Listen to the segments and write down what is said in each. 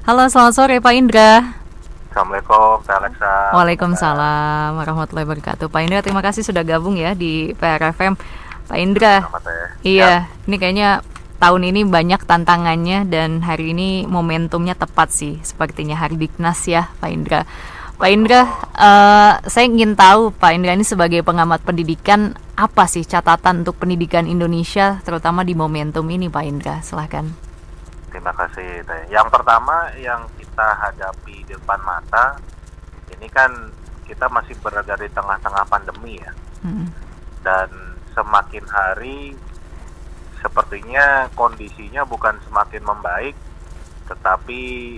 Halo, selamat sore Pak Indra. Assalamualaikum, Teh Alexa. Waalaikumsalam warahmatullahi wabarakatuh. Pak Indra, terima kasih sudah gabung ya di PRFM. Pak Indra, Sama Teh. Ya, iya, ini kayaknya tahun ini banyak tantangannya dan hari ini momentumnya tepat sih, sepertinya Hari Dignas ya, Pak Indra. Pak Indra, betul. saya ingin tahu Pak Indra ini sebagai pengamat pendidikan, apa sih catatan untuk pendidikan Indonesia, terutama di momentum ini, Pak Indra? Silahkan. Terima kasih, Teh. Yang pertama yang kita hadapi di depan mata, ini kan kita masih berada di tengah-tengah pandemi ya. Hmm. Dan semakin hari sepertinya kondisinya bukan semakin membaik, tetapi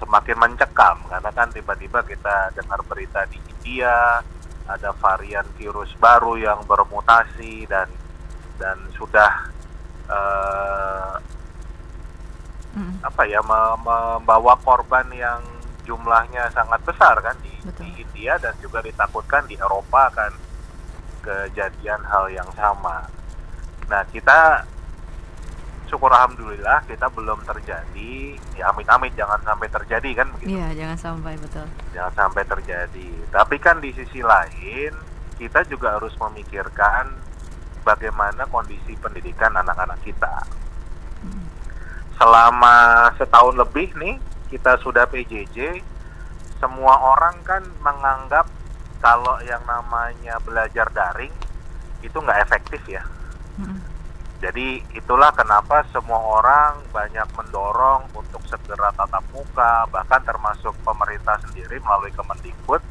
semakin mencekam. Karena kan tiba-tiba kita dengar berita di India, ada varian virus baru yang bermutasi dan sudah eh, membawa korban yang jumlahnya sangat besar kan di Betul. India, dan juga ditakutkan di Eropa akan kejadian hal yang sama. Nah, kita syukur alhamdulillah kita belum terjadi, ya amit-amit jangan sampai terjadi kan begitu. Iya, jangan sampai, betul. Jangan sampai terjadi. Tapi kan di sisi lain kita juga harus memikirkan bagaimana kondisi pendidikan anak-anak kita. Selama setahun lebih nih kita sudah PJJ, semua orang kan menganggap kalau yang namanya belajar daring itu nggak efektif ya. Jadi itulah kenapa semua orang banyak mendorong untuk segera tatap muka, bahkan termasuk pemerintah sendiri melalui Kemendikbud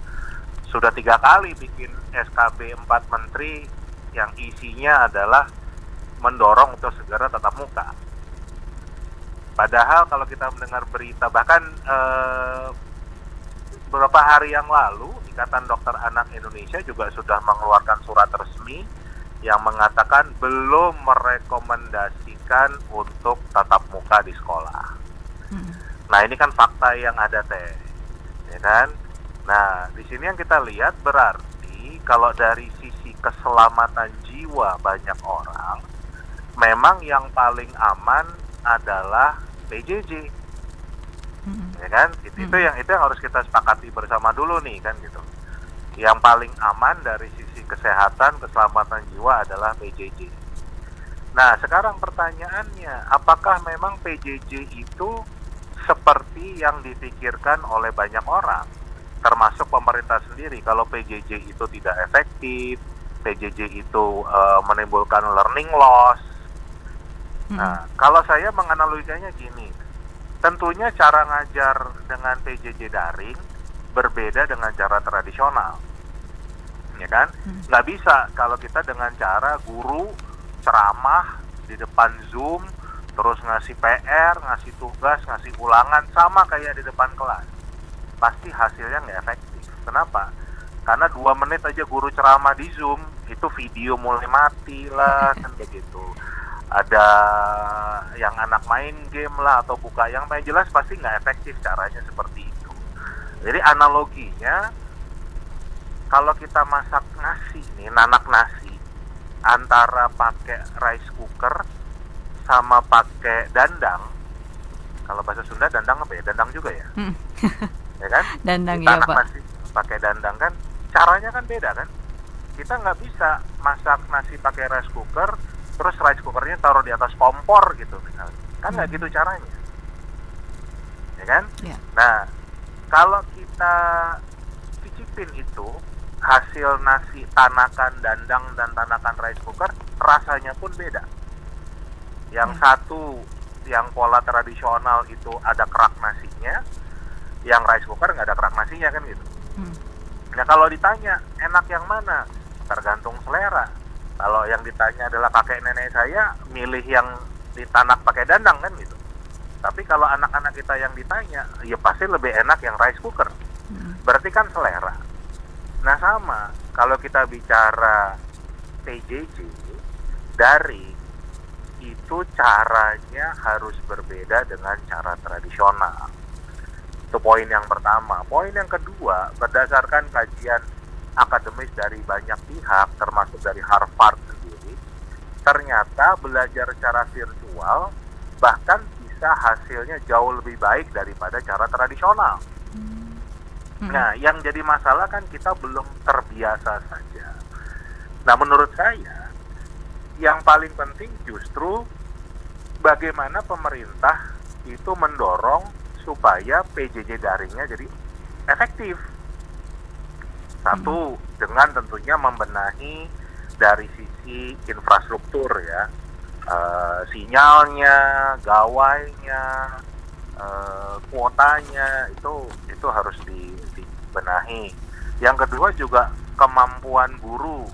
sudah 3 kali bikin SKB 4 Menteri yang isinya adalah mendorong untuk segera tatap muka. Padahal kalau kita mendengar berita, bahkan beberapa hari yang lalu Ikatan Dokter Anak Indonesia juga sudah mengeluarkan surat resmi yang mengatakan belum merekomendasikan untuk tatap muka di sekolah. Nah, ini kan fakta yang ada, Teh, ya kan? Nah, di sini yang kita lihat berarti kalau dari sisi keselamatan jiwa banyak orang, memang yang paling aman adalah PJJ, ya kan? Itu yang harus kita sepakati bersama dulu nih kan gitu. Yang paling aman dari sisi kesehatan, keselamatan jiwa adalah PJJ. Nah, sekarang pertanyaannya, apakah memang PJJ itu seperti yang dipikirkan oleh banyak orang, termasuk pemerintah sendiri, kalau PJJ itu tidak efektif, PJJ itu menimbulkan learning loss? Nah, kalau saya menganalogikannya gini, tentunya cara ngajar dengan PJJ daring berbeda dengan cara tradisional, ya kan? Nggak bisa kalau kita dengan cara guru ceramah di depan Zoom, terus ngasih PR, ngasih tugas, ngasih ulangan, sama kayak di depan kelas. Pasti hasilnya nggak efektif. Kenapa? Karena 2 menit aja guru ceramah di Zoom, itu video mulai mati lah, kan begitu. Ada yang anak main game lah, atau buka yang main, jelas pasti nggak efektif caranya seperti itu. Jadi analoginya, kalau kita masak nasi nih, nanak nasi, antara pakai rice cooker sama pakai dandang, kalau bahasa Sunda dandang apa ya? Dandang juga ya? Ya kan? Dandang Kita ya, anak Pak. nasi pakai dandang kan, caranya kan beda kan? Kita nggak bisa masak nasi pakai rice cooker, terus rice cookernya taruh di atas kompor gitu misalnya. Kan nggak gitu caranya. Ya kan? Ya. Nah, kalau kita cicipin itu, hasil nasi tanakan dandang dan tanakan rice cooker, rasanya pun beda. Yang satu, yang pola tradisional itu ada kerak nasinya, yang rice cooker nggak ada kerak nasinya kan gitu. Nah, kalau ditanya enak yang mana, tergantung selera. Kalau yang ditanya adalah kakek nenek saya, milih yang ditanak pakai dandang kan gitu. Tapi kalau anak-anak kita yang ditanya, ya pasti lebih enak yang rice cooker. Berarti kan selera. Nah, sama kalau kita bicara PJJ dari itu, caranya harus berbeda dengan cara tradisional. Itu poin yang pertama. Poin yang kedua, berdasarkan kajian akademis dari banyak pihak, termasuk dari Harvard sendiri, ternyata belajar secara virtual bahkan bisa ketika hasilnya jauh lebih baik daripada cara tradisional. Nah, yang jadi masalah kan kita belum terbiasa saja. Nah, menurut saya yang paling penting justru bagaimana pemerintah itu mendorong supaya PJJ daringnya jadi efektif. Satu, dengan tentunya membenahi dari sisi infrastruktur ya, sinyalnya, gawainya, kuotanya itu harus dibenahi. Yang kedua juga kemampuan guru.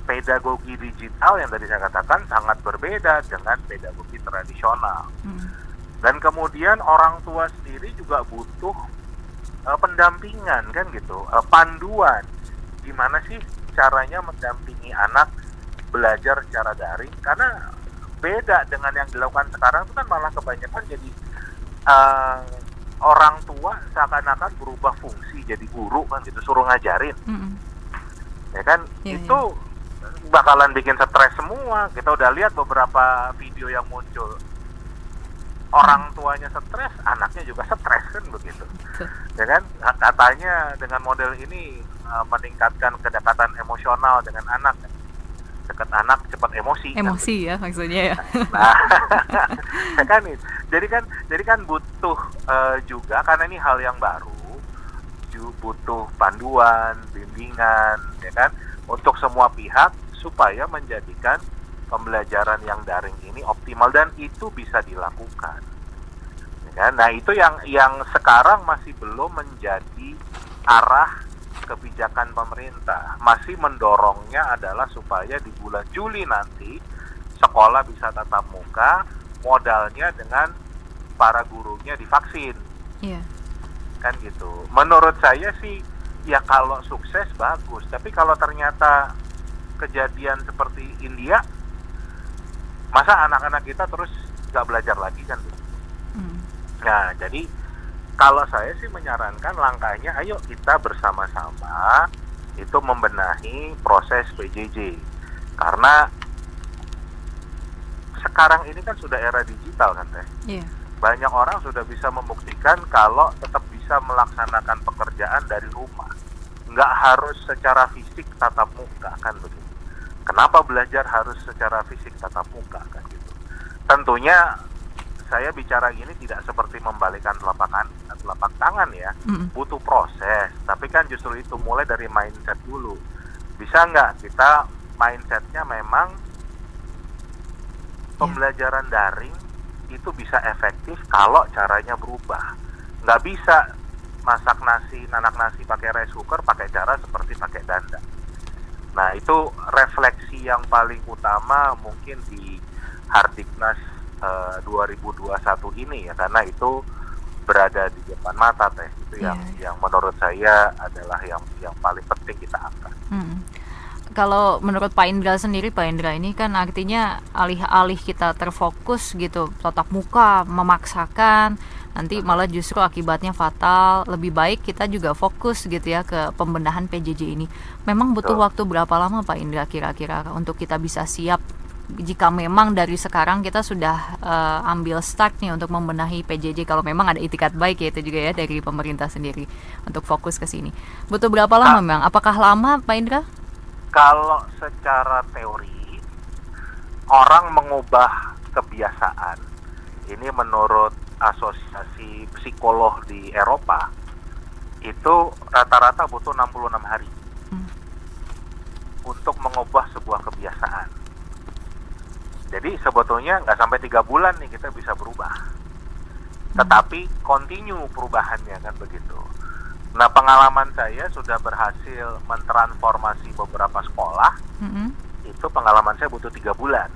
Pedagogi digital yang tadi saya katakan sangat berbeda dengan pedagogi tradisional. Dan kemudian orang tua sendiri juga butuh pendampingan kan gitu, panduan gimana sih caranya mendampingi anak belajar secara daring, karena beda dengan yang dilakukan sekarang itu kan malah kebanyakan jadi orang tua seakan-akan berubah fungsi jadi guru kan gitu, suruh ngajarin. Ya kan, itu bakalan bikin stres semua. Kita udah lihat beberapa video yang muncul, orang tuanya stres, anaknya juga stres kan begitu. Ya kan, katanya dengan model ini meningkatkan kedekatan emosional dengan anak. Dekat anak cepat emosi kan? Ya maksudnya ya. Nah, jadi kan butuh juga, karena ini hal yang baru, butuh panduan, bimbingan, ya kan, untuk semua pihak supaya menjadikan pembelajaran yang daring ini optimal, dan itu bisa dilakukan. Ya kan? Nah, itu yang sekarang masih belum menjadi arah kebijakan pemerintah. Masih mendorongnya adalah supaya di bulan Juli nanti sekolah bisa tatap muka, modalnya dengan para gurunya divaksin. Iya. Kan gitu. Menurut saya sih ya kalau sukses bagus, tapi kalau ternyata kejadian seperti India, masa anak-anak kita terus nggak belajar lagi kan? Nah, jadi kalau saya sih menyarankan langkahnya, ayo kita bersama-sama itu membenahi proses PJJ, karena sekarang ini kan sudah era digital kan Teh. Banyak orang sudah bisa membuktikan kalau tetap bisa melaksanakan pekerjaan dari rumah, nggak harus secara fisik tatap muka kan begitu. Kenapa belajar harus secara fisik tatap muka kan gitu? Tentunya saya bicara ini tidak seperti membalikkan telapak tangan ya, butuh proses. Tapi kan justru itu mulai dari mindset dulu. Bisa nggak kita mindsetnya memang pembelajaran daring itu bisa efektif kalau caranya berubah. Nggak bisa masak nasi, nanak nasi pakai rice cooker pakai cara seperti pakai dandang. Nah, itu refleksi yang paling utama mungkin di Hardiknas 2021 ini ya, karena itu berada di depan mata Teh. Itu yang menurut saya adalah yang paling penting kita angkat. Kalau menurut Pak Indra sendiri, Pak Indra, ini kan artinya alih-alih kita terfokus gitu tatap muka, memaksakan, nanti malah justru akibatnya fatal. Lebih baik kita juga fokus gitu ya ke pembenahan PJJ ini. Memang butuh waktu berapa lama Pak Indra kira-kira untuk kita bisa siap, jika memang dari sekarang kita sudah ambil start nih untuk membenahi PJJ, kalau memang ada itikat baik ya itu juga ya dari pemerintah sendiri untuk fokus ke sini. Butuh berapa lama memang? Apakah lama Pak Indra? Kalau secara teori, orang mengubah kebiasaan, ini menurut Asosiasi Psikolog di Eropa, itu rata-rata butuh 66 hari untuk mengubah sebuah kebiasaan. Jadi sebetulnya nggak sampai 3 bulan nih kita bisa berubah. Tetapi continue perubahannya kan begitu. Nah, pengalaman saya sudah berhasil mentransformasi beberapa sekolah. Itu pengalaman saya butuh 3 bulan.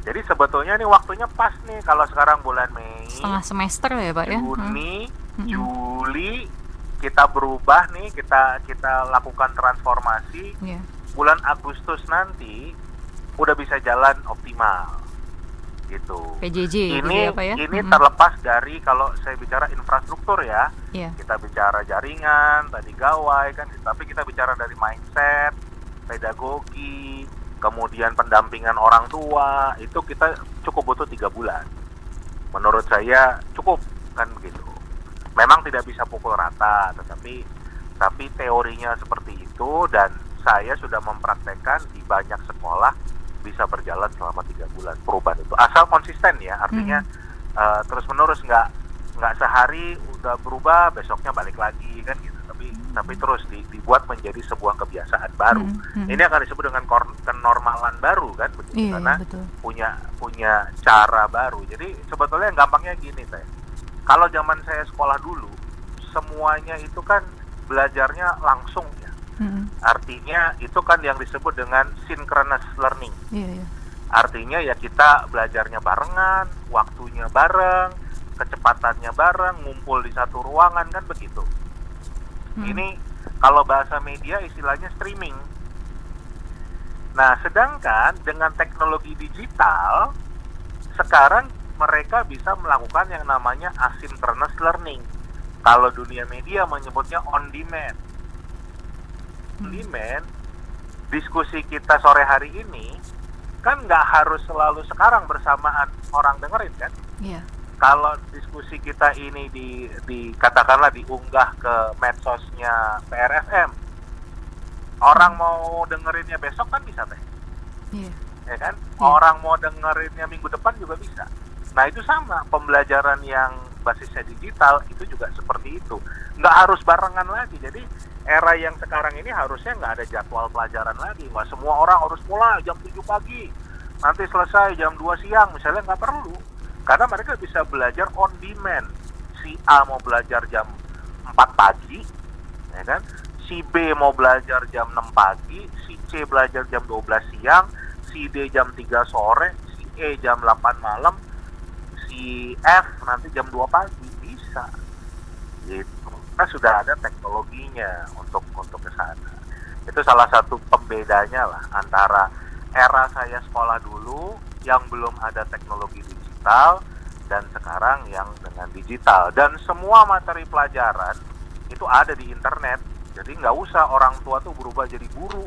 Jadi sebetulnya ini waktunya pas nih, kalau sekarang bulan Mei, setengah semester ya Pak ya. Juni, Juli kita berubah nih, kita lakukan transformasi. Bulan Agustus nanti udah bisa jalan optimal. Gitu. PJJ ini gitu ya, Pak ya? Ini terlepas dari kalau saya bicara infrastruktur ya, kita bicara jaringan, tadi gawai kan, tapi kita bicara dari mindset, pedagogi, kemudian pendampingan orang tua, itu kita cukup butuh 3 bulan. Menurut saya cukup kan begitu. Memang tidak bisa pukul rata, tapi teorinya seperti itu, dan saya sudah mempraktekkan di banyak sekolah bisa berjalan selama 3 bulan perubahan itu. Asal konsisten ya, artinya terus menerus, nggak sehari udah berubah besoknya balik lagi kan gitu. Tapi terus dibuat menjadi sebuah kebiasaan baru. Ini akan disebut dengan kenormalan baru kan begitu, karena betul. punya cara baru. Jadi sebetulnya gampangnya gini teh. Kalau zaman saya sekolah dulu, semuanya itu kan belajarnya langsung ya. Artinya itu kan yang disebut dengan synchronous learning. Artinya ya kita belajarnya barengan, waktunya bareng, kecepatannya bareng, ngumpul di satu ruangan kan begitu. Ini kalau bahasa media istilahnya streaming. Nah, sedangkan dengan teknologi digital sekarang mereka bisa melakukan yang namanya asynchronous learning. Kalau dunia media menyebutnya on demand. On demand, diskusi kita sore hari ini kan nggak harus selalu sekarang bersamaan orang dengerin kan? Iya. Kalau diskusi kita ini katakanlah diunggah ke medsosnya PRFM, orang mau dengerinnya besok kan bisa teh, ya kan? Orang mau dengerinnya minggu depan juga bisa. Nah itu sama, pembelajaran yang basisnya digital itu juga seperti itu, nggak harus barengan lagi. Jadi era yang sekarang ini harusnya nggak ada jadwal pelajaran lagi, nggak semua orang harus mulai jam 7 pagi, nanti selesai jam 2 siang misalnya, nggak perlu. Karena mereka bisa belajar on demand. Si A mau belajar jam 4 pagi, ya kan? Si B mau belajar jam 6 pagi, si C belajar jam 12 siang, si D jam 3 sore, si E jam 8 malam, si F nanti jam 2 pagi, bisa. Gitu. Nah, sudah ada teknologinya untuk ke sana. Itu salah satu pembedanya lah antara era saya sekolah dulu yang belum ada teknologi digital dan sekarang yang dengan digital. Dan semua materi pelajaran itu ada di internet. Jadi nggak usah orang tua tuh berubah jadi guru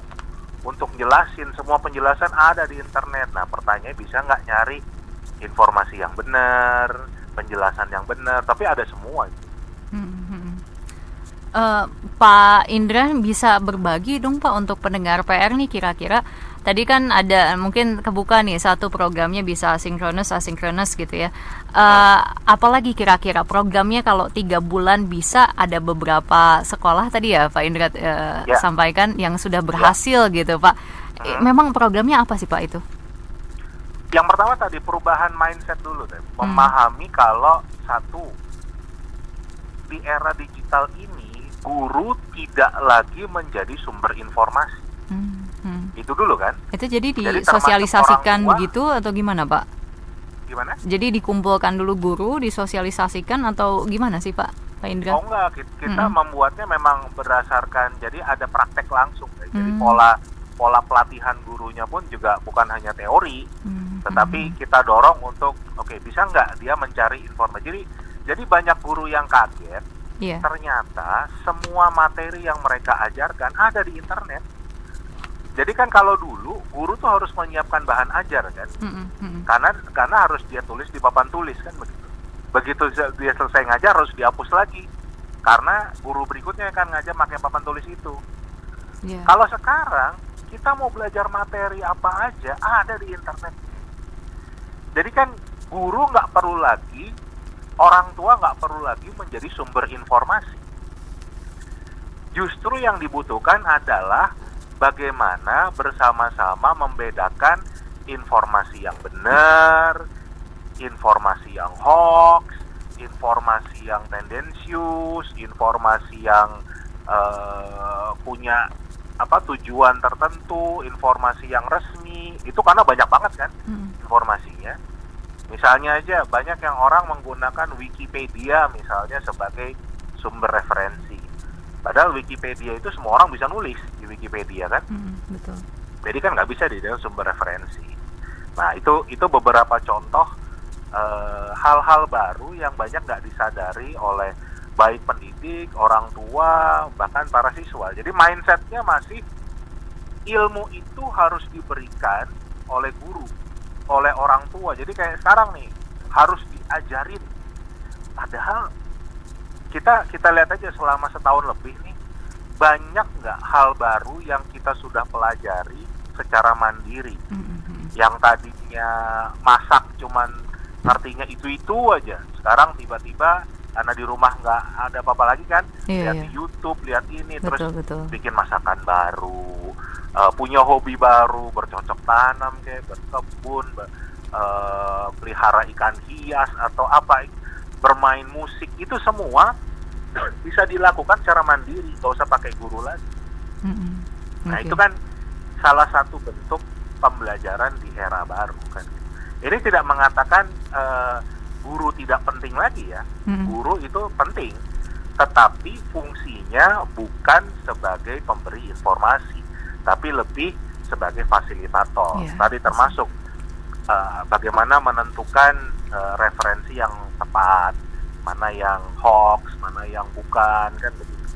untuk jelasin, semua penjelasan ada di internet. Nah pertanyaannya, bisa nggak nyari informasi yang benar, penjelasan yang benar, tapi ada semua. Pak Indra bisa berbagi dong Pak untuk pendengar PR nih, kira-kira tadi kan ada mungkin kebuka nih satu programnya bisa asinkronus gitu ya. Apalagi kira-kira programnya kalau 3 bulan bisa, ada beberapa sekolah tadi ya Pak Indra sampaikan yang sudah berhasil gitu Pak. Memang programnya apa sih Pak itu? Yang pertama tadi perubahan mindset dulu deh. Memahami kalau satu, di era digital ini guru tidak lagi menjadi sumber informasi. Itu dulu kan. Itu jadi disosialisasikan begitu atau gimana Pak? Gimana? Jadi dikumpulkan dulu guru, disosialisasikan atau gimana sih Pak Indra? Oh enggak, kita membuatnya memang berdasarkan, jadi ada praktek langsung. Jadi pola pelatihan gurunya pun juga bukan hanya teori, tetapi kita dorong untuk bisa nggak dia mencari informasi. Jadi banyak guru yang kaget, ternyata semua materi yang mereka ajarkan ada di internet. Jadi kan kalau dulu guru tuh harus menyiapkan bahan ajar kan, karena harus dia tulis di papan tulis kan begitu. Begitu dia selesai ngajar harus dihapus lagi, karena guru berikutnya kan ngajar pakai papan tulis itu. Kalau sekarang kita mau belajar materi apa aja ada di internet. Jadi kan guru nggak perlu lagi, orang tua nggak perlu lagi menjadi sumber informasi. Justru yang dibutuhkan adalah bagaimana bersama-sama membedakan informasi yang benar, informasi yang hoax, informasi yang tendensius, informasi yang punya tujuan tertentu, informasi yang resmi. Itu karena banyak banget kan informasinya. Misalnya aja banyak yang orang menggunakan Wikipedia misalnya sebagai sumber referensi. Padahal Wikipedia itu semua orang bisa nulis di Wikipedia kan. Betul. Jadi kan nggak bisa dijadikan sumber referensi. Nah itu beberapa contoh hal-hal baru yang banyak nggak disadari oleh baik pendidik, orang tua, bahkan para siswa. Jadi mindsetnya masih ilmu itu harus diberikan oleh guru, oleh orang tua. Jadi kayak sekarang nih harus diajarin. Padahal kita lihat aja selama setahun lebih nih, banyak nggak hal baru yang kita sudah pelajari secara mandiri. Yang tadinya masak cuman ngertinya itu aja, sekarang tiba-tiba karena di rumah nggak ada apa-apa lagi kan, lihat di YouTube, lihat ini, Betul. bikin masakan baru, punya hobi baru, bercocok tanam kayak berkebun, pelihara ikan hias atau apa, bermain musik, itu semua bisa dilakukan secara mandiri, nggak usah pakai guru lagi. Nah itu kan salah satu bentuk pembelajaran di era baru kan. Ini tidak mengatakan guru tidak penting lagi ya, guru itu penting, tetapi fungsinya bukan sebagai pemberi informasi, tapi lebih sebagai fasilitator. Tadi termasuk bagaimana menentukan referensi yang tepat, mana yang hoax, mana yang bukan, kan begitu.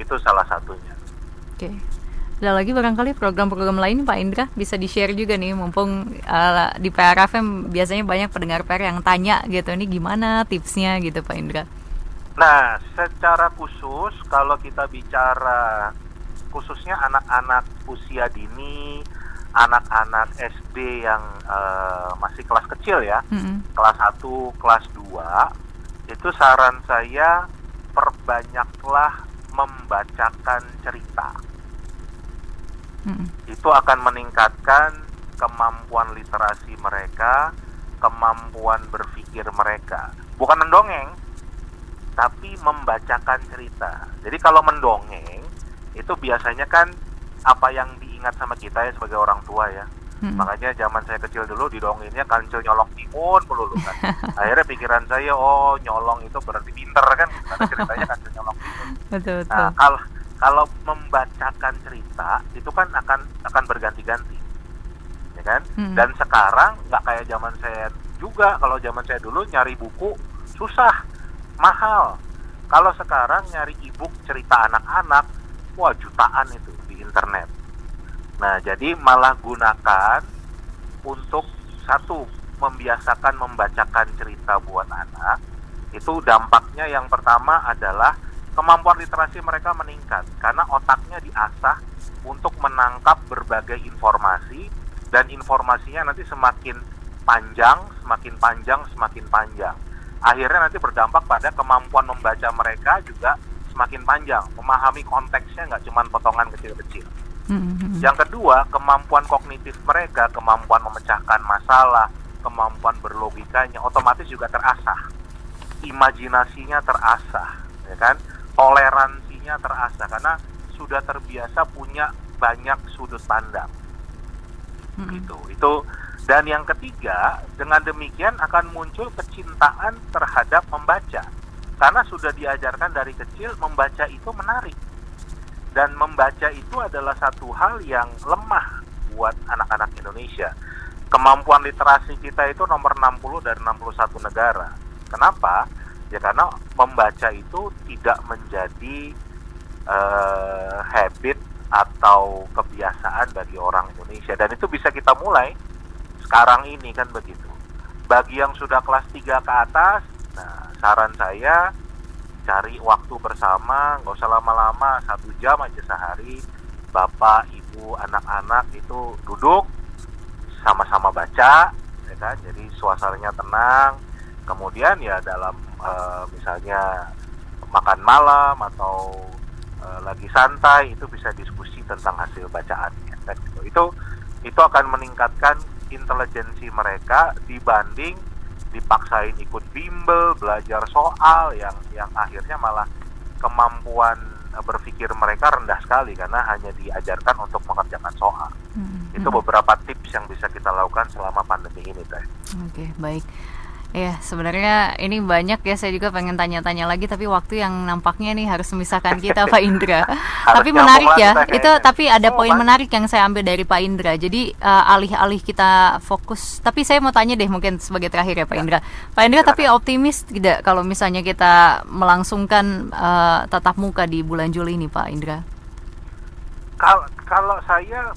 Itu salah satunya. Oke. Ada lagi barangkali program-program lain Pak Indra bisa di-share juga nih, mumpung di PRFM biasanya banyak pendengar PR yang tanya gitu, ini gimana tipsnya gitu Pak Indra. Nah, secara khusus kalau kita bicara khususnya anak-anak usia dini, anak-anak SD yang masih kelas kecil ya, kelas 1, kelas 2, itu saran saya perbanyaklah membacakan cerita. Itu akan meningkatkan kemampuan literasi mereka, kemampuan berpikir mereka. Bukan mendongeng, tapi membacakan cerita. Jadi kalau mendongeng, itu biasanya kan apa yang diingat sama kita ya sebagai orang tua ya. Makanya zaman saya kecil dulu didonginnya Kancil Nyolong Timun melulu kan. Akhirnya pikiran saya, oh nyolong itu berarti pinter kan, karena ceritanya Kancil Nyolong Timun. Betul. Nah, kalau membacakan cerita itu kan akan berganti-ganti, ya kan? Dan sekarang nggak kayak zaman saya juga. Kalau zaman saya dulu nyari buku susah, mahal. Kalau sekarang nyari e-book cerita anak-anak, wah jutaan itu di internet. Nah, jadi malah gunakan untuk satu, membiasakan membacakan cerita buat anak. Itu dampaknya yang pertama adalah kemampuan literasi mereka meningkat karena otaknya diasah untuk menangkap berbagai informasi, dan informasinya nanti semakin panjang. Akhirnya nanti berdampak pada kemampuan membaca mereka juga semakin panjang, memahami konteksnya nggak cuma potongan kecil-kecil. Yang kedua, kemampuan kognitif mereka, kemampuan memecahkan masalah, kemampuan berlogikanya otomatis juga terasah, imajinasinya terasah, ya kan? Toleransinya terasah karena sudah terbiasa punya banyak sudut pandang. Itu. Dan yang ketiga, dengan demikian akan muncul kecintaan terhadap membaca. Karena sudah diajarkan dari kecil membaca itu menarik. Dan membaca itu adalah satu hal yang lemah buat anak-anak Indonesia. Kemampuan literasi kita itu nomor 60 dari 61 negara. Kenapa? Ya karena membaca itu tidak menjadi habit atau kebiasaan bagi orang Indonesia. Dan itu bisa kita mulai sekarang ini kan begitu. Bagi yang sudah kelas 3 ke atas, nah saran saya cari waktu bersama, nggak usah lama-lama, 1 jam aja sehari. Bapak, ibu, anak-anak itu duduk sama-sama baca, ya kan? Jadi suasananya tenang. Kemudian ya dalam misalnya makan malam atau lagi santai itu bisa diskusi tentang hasil bacaannya. Kan gitu. Itu akan meningkatkan intelijensi mereka dibanding dipaksain ikut bimbel, belajar soal yang akhirnya malah kemampuan berpikir mereka rendah sekali karena hanya diajarkan untuk mengerjakan soal. Itu beberapa tips yang bisa kita lakukan selama pandemi ini, Teh. Oke, baik. Ya, sebenarnya ini banyak ya, saya juga pengen tanya-tanya lagi, tapi waktu yang nampaknya nih harus memisahkan kita Pak Indra. Tapi menarik ya, itu tapi ada poin menarik yang saya ambil dari Pak Indra. Jadi alih-alih kita fokus, tapi saya mau tanya deh mungkin sebagai terakhir ya Pak Indra. Pak Indra, tapi optimis tidak kalau misalnya kita melangsungkan tatap muka di bulan Juli ini Pak Indra? Kalau saya,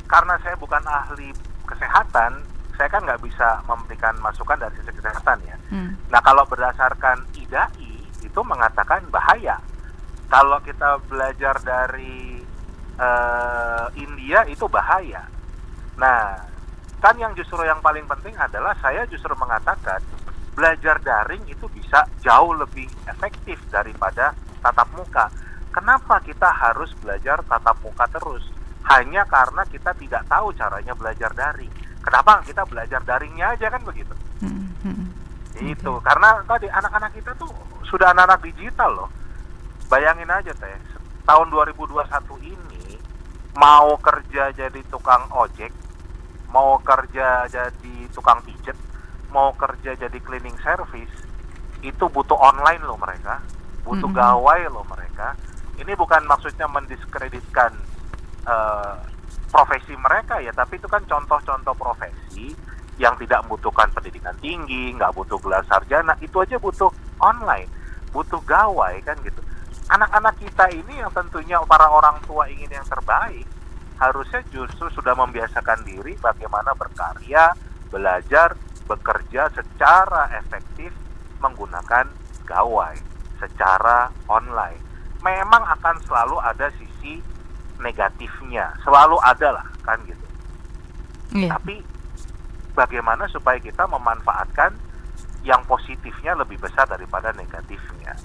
karena saya bukan ahli kesehatan, saya kan nggak bisa memberikan masukan dari sisi kesehatan ya. Hmm. Nah kalau berdasarkan IDAI itu mengatakan bahaya. Kalau kita belajar dari India itu bahaya. Nah kan yang justru yang paling penting adalah saya justru mengatakan belajar daring itu bisa jauh lebih efektif daripada tatap muka. Kenapa kita harus belajar tatap muka terus? Hanya karena kita tidak tahu caranya belajar daring. Kenapa kita belajar daringnya aja kan begitu? Itu karena tadi anak-anak kita tuh sudah anak-anak digital loh. Bayangin aja teh, tahun 2021 ini mau kerja jadi tukang ojek, mau kerja jadi tukang pijet, mau kerja jadi cleaning service, itu butuh online loh mereka, butuh gawai loh mereka. Ini bukan maksudnya mendiskreditkan profesi mereka ya, tapi itu kan contoh-contoh profesi yang tidak membutuhkan pendidikan tinggi, nggak butuh gelar sarjana, itu aja butuh online, butuh gawai kan gitu. Anak-anak kita ini yang tentunya para orang tua ingin yang terbaik, harusnya justru sudah membiasakan diri bagaimana berkarya, belajar, bekerja secara efektif menggunakan gawai secara online. Memang akan selalu ada sisi negatifnya, selalu ada lah kan gitu. Tapi bagaimana supaya kita memanfaatkan yang positifnya lebih besar daripada negatifnya.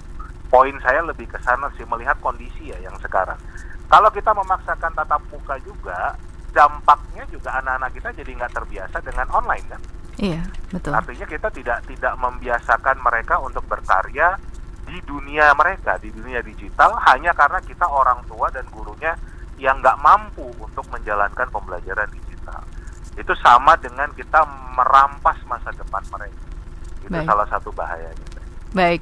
Poin saya lebih ke sana sih, melihat kondisi ya yang sekarang. Kalau kita memaksakan tatap muka juga, dampaknya juga anak-anak kita jadi nggak terbiasa dengan online kan. Iya, betul. Artinya kita tidak membiasakan mereka untuk berkarya di dunia mereka, di dunia digital, hanya karena kita orang tua dan gurunya yang nggak mampu untuk menjalankan pembelajaran digital. Itu sama dengan kita merampas masa depan mereka. Itu salah satu bahayanya. Baik.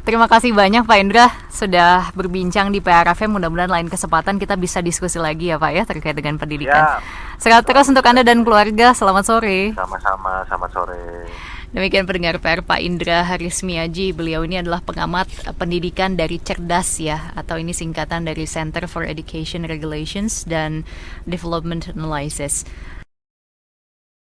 Terima kasih banyak Pak Indra sudah berbincang di PRFM. Mudah-mudahan lain kesempatan kita bisa diskusi lagi ya Pak ya terkait dengan pendidikan. Sehat terus untuk Anda dan keluarga. Selamat sore. Sama-sama, selamat sore. Demikian pendengar PR Pak Indra Harismiaji. Beliau ini adalah pengamat pendidikan dari Cerdas ya, atau ini singkatan dari Center for Education Regulations dan Development Analysis.